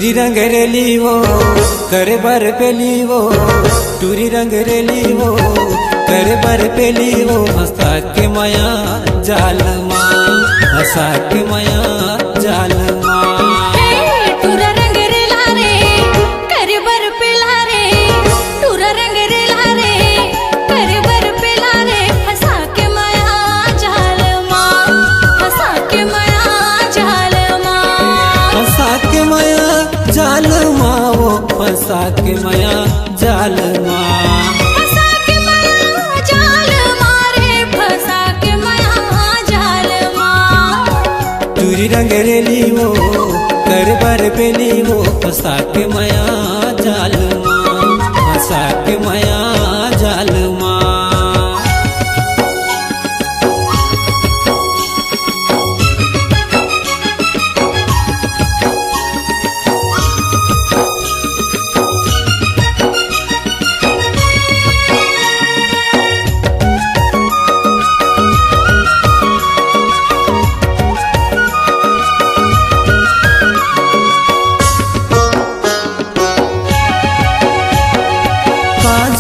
टूरी रंग रेली वो करे बर पेली वो टूरी रंग रेली वो करे बर पेली वो हंसा के माया जाल माँ हंसा के माया जाल माँ टूरा रंग रेला रे करे बर पेला रे टूरा रंग रेला रे करे बर पेला रे हंसा के माया जाल माँ हंसा के माया जाल माँ हंसा के माया जाल माँ वो हंसा के माया जाल माँ टूरी रंग रेली वो कर बर पेली वो फंसा के माया जाल माँ फंसा के माया जाल माँ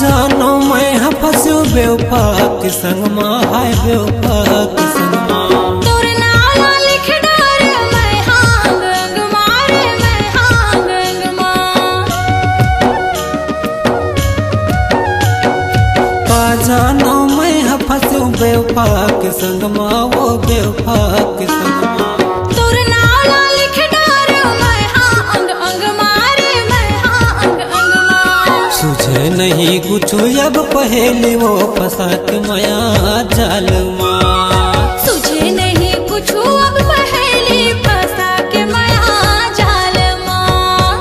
जानो मैं फंसू बेवफा के संग माँ हाय बेवफा के संग माँ तोर नाला लिख डार मैं हांग अंग मारे मैं हांग अंग माँ जानो मैं फंसू बेवफा के संग माँ वो बेवफा के संग माँ तोर नाला लिख डार मैं हांग अंग मारे मैं हांग अंग माँ सुझे नहीं कुछ अब पहेली वो फंसा के माया जाल माँ तुझे नहीं कुछ अब पहेली फंसा के माया जाल माँ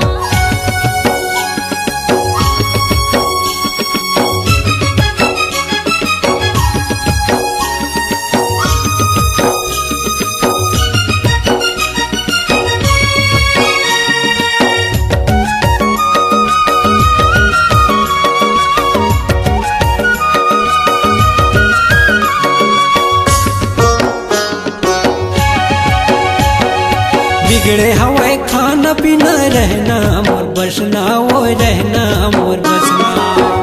बिगड़े हवाए खाना पीना रहना मोर बसना वो रहना मोर बसना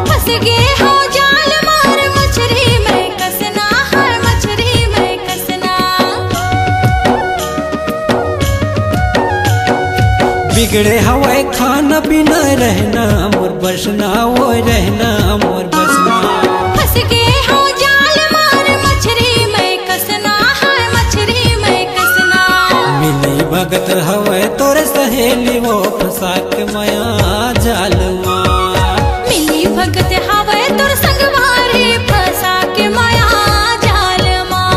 फंस गए हो जाल मार मछली में कसना है मछली में कसना बिगड़े हवाए खाना पीना रहना मोर बसना वो रहना मोर बसना फंस गए हो जाल मार मछली में कसना है मछली में कसना मिली भगत हवे तोरे सहेली वो फंसा के माया जाल माँ मिली भगत हवे तोर संगवारी फंसा के माया जाल माँ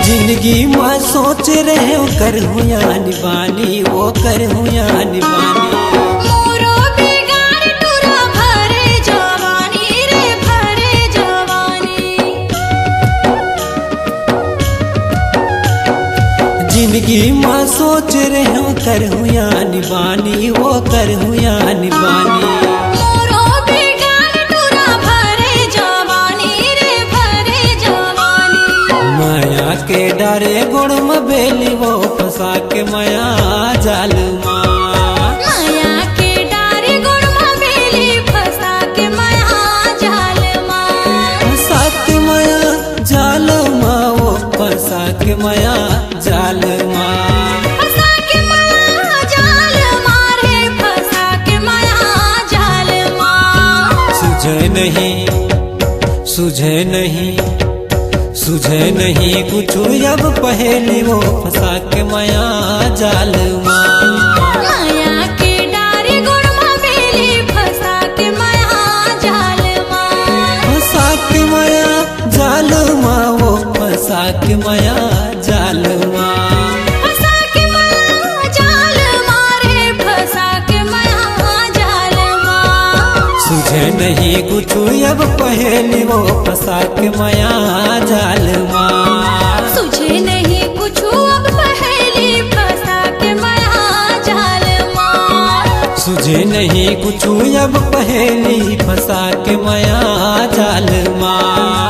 जिंदगी में सोच रहे हो कर हूँ या निबानी वो कर हूँ या निबानी मोरो बिगाड़ टूरा भरे जवानी रे भरे जवानी जिंदगी में सोच रहे हो कर हूँ या निबानी वो कर हूँ या निबानी मोरो बिगाड़ टूरा भरे जवानी रे भरे जवानी माया के डरे गुण में बेली वो फंसा के माया जाल माँ माया के डारे गुण बेली फंसा के माया जाल माँ फंसा के माया जाल माँ वो फंसा के माया जाल माँ फंसा के माया जाल मारे फंसा के माया जाल माँ सुझे नहीं कुछ अब पहेली वो फंसा के माया जाल माँ माया के डारे गुण बेली फंसा के माया जाल माँ फंसा के माया जाल माँ वो फंसा के माया जाल माँ फंसा के माया जाल मारे फंसा के माया जाल माँ सुझे नहीं कुछ अब पहेली वो फंसा के माया जाल माँ। तुझे नहीं कुछ अब पहेली फंसा के माया जाल माँ। सुझे नहीं कुछ अब पहेली फंसा के माया जाल माँ।